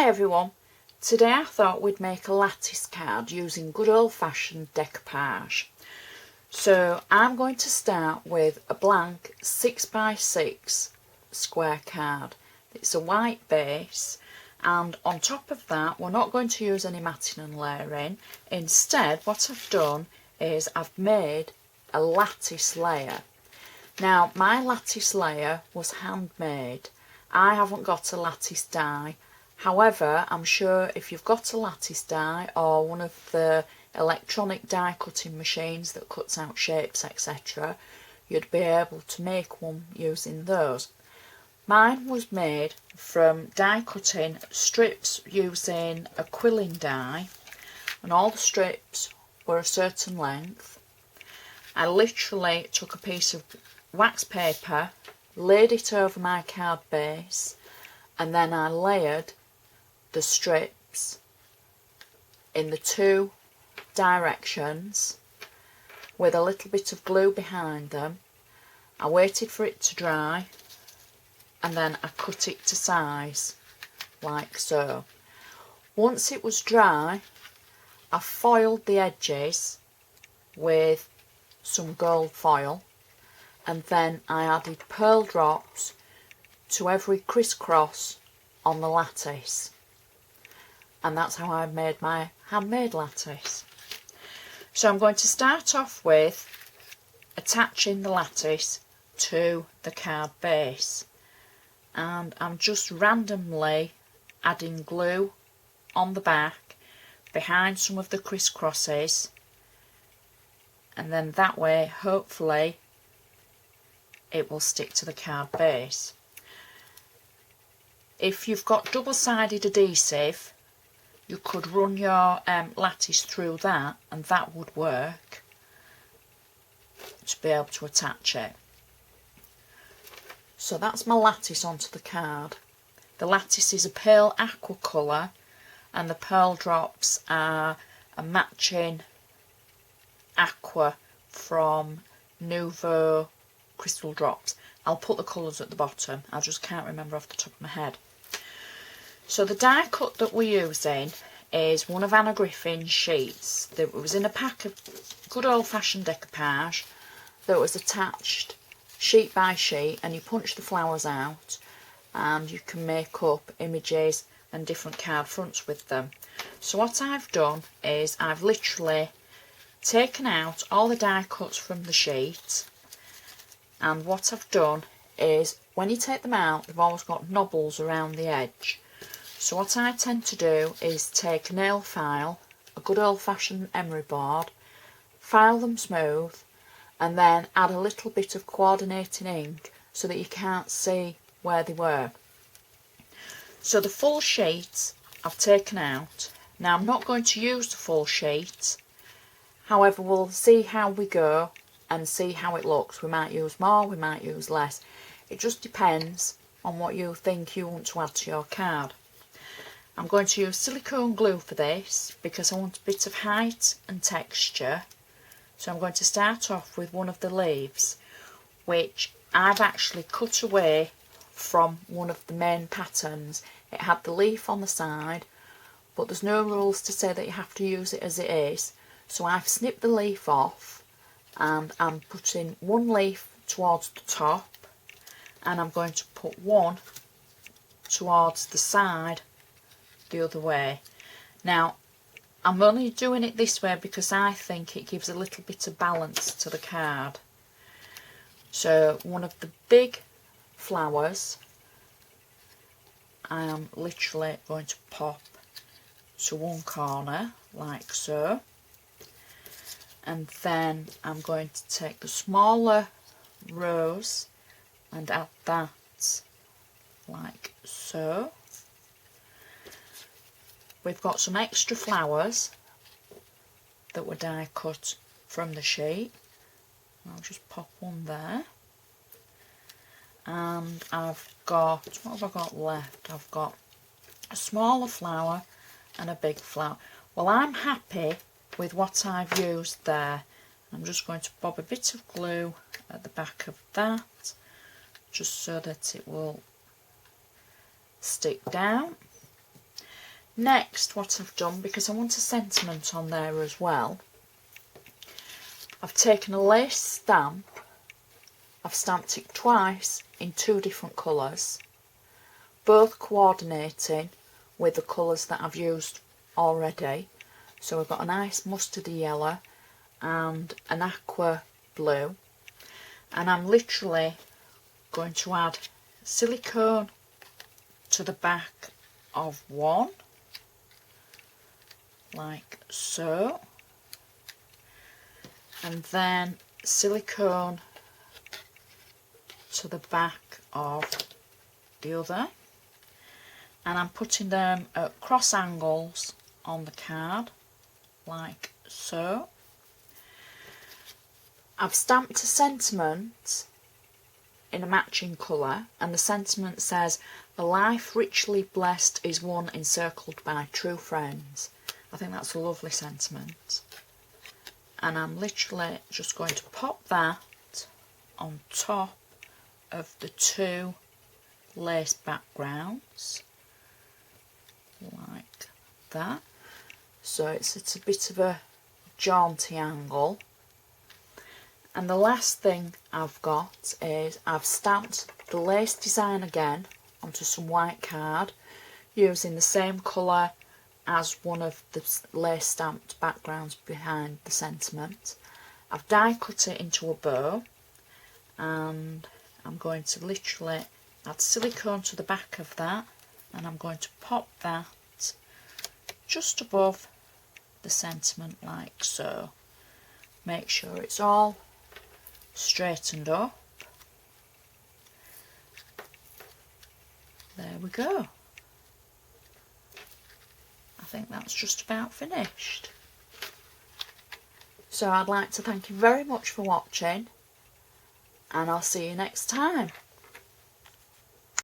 Hi everyone, today I thought we'd make a lattice card using good old-fashioned decoupage. So I'm going to start with a blank 6x6 square card. It's a white base, and on top of that we're not going to use any matting and layering. Instead what I've done is I've made a lattice layer. Now my lattice layer was handmade. I haven't got a lattice die. However, I'm sure if you've got a lattice die or one of the electronic die cutting machines that cuts out shapes, etc., you'd be able to make one using those. Mine was made from die cutting strips using a quilling die, and all the strips were a certain length. I literally took a piece of wax paper, laid it over my card base, and then I layered the strips in the two directions with a little bit of glue behind them. I waited for it to dry and then I cut it to size like so. Once it was dry, I foiled the edges with some gold foil, and then I added pearl drops to every crisscross on the lattice. And that's how I made my handmade lattice. So I'm going to start off with attaching the lattice to the card base, and I'm just randomly adding glue on the back behind some of the crisscrosses, and then that way hopefully it will stick to the card base. If you've got double-sided adhesive, you could run your lattice through that, and that would work to be able to attach it. So that's my lattice onto the card. The lattice is a pale aqua colour, and the pearl drops are a matching aqua from Nuvo crystal drops. I'll put the colours at the bottom, I just can't remember off the top of my head. So the die cut that we're using is one of Anna Griffin's sheets. It was in a pack of good old-fashioned decoupage that was attached sheet by sheet, and you punch the flowers out and you can make up images and different card fronts with them. So what I've done is I've literally taken out all the die cuts from the sheet, and what I've done is when you take them out they've always got knobbles around the edge. So what I tend to do is take a nail file, a good old-fashioned emery board, file them smooth, and then add a little bit of coordinating ink so that you can't see where they were. So the full sheet I've taken out. Now I'm not going to use the full sheet, however we'll see how we go and see how it looks. We might use more, we might use less. It just depends on what you think you want to add to your card. I'm going to use silicone glue for this because I want a bit of height and texture. So I'm going to start off with one of the leaves, which I've actually cut away from one of the main patterns. It had the leaf on the side, but there's no rules to say that you have to use it as it is. So I've snipped the leaf off, and I'm putting one leaf towards the top, and I'm going to put one towards the side the other way. Now I'm only doing it this way because I think it gives a little bit of balance to the card. So one of the big flowers I am literally going to pop to one corner like so, and then I'm going to take the smaller rose and add that like so. We've got some extra flowers that were die cut from the sheet. I'll just pop one there. And I've got, what have I got left? I've got a smaller flower and a big flower. Well, I'm happy with what I've used there. I'm just going to bob a bit of glue at the back of that, just so that it will stick down. Next, what I've done, because I want a sentiment on there as well, I've taken a lace stamp, I've stamped it twice in 2 different colours, both coordinating with the colours that I've used already. So we've got a nice mustardy yellow and an aqua blue, and I'm literally going to add silicone to the back of one, like so, and then silicone to the back of the other, and I'm putting them at cross angles on the card, like so. I've stamped a sentiment in a matching colour, and the sentiment says, "A life richly blessed is one encircled by true friends." I think that's a lovely sentiment, and I'm literally just going to pop that on top of the 2 lace backgrounds, like that, so it's at a bit of a jaunty angle. And the last thing I've got is I've stamped the lace design again onto some white card using the same colour as one of the lace stamped backgrounds behind the sentiment. I've die cut it into a bow, and I'm going to literally add silicone to the back of that, and I'm going to pop that just above the sentiment like so. Make sure it's all straightened up. There we go. I think that's just about finished. So I'd like to thank you very much for watching, and I'll see you next time.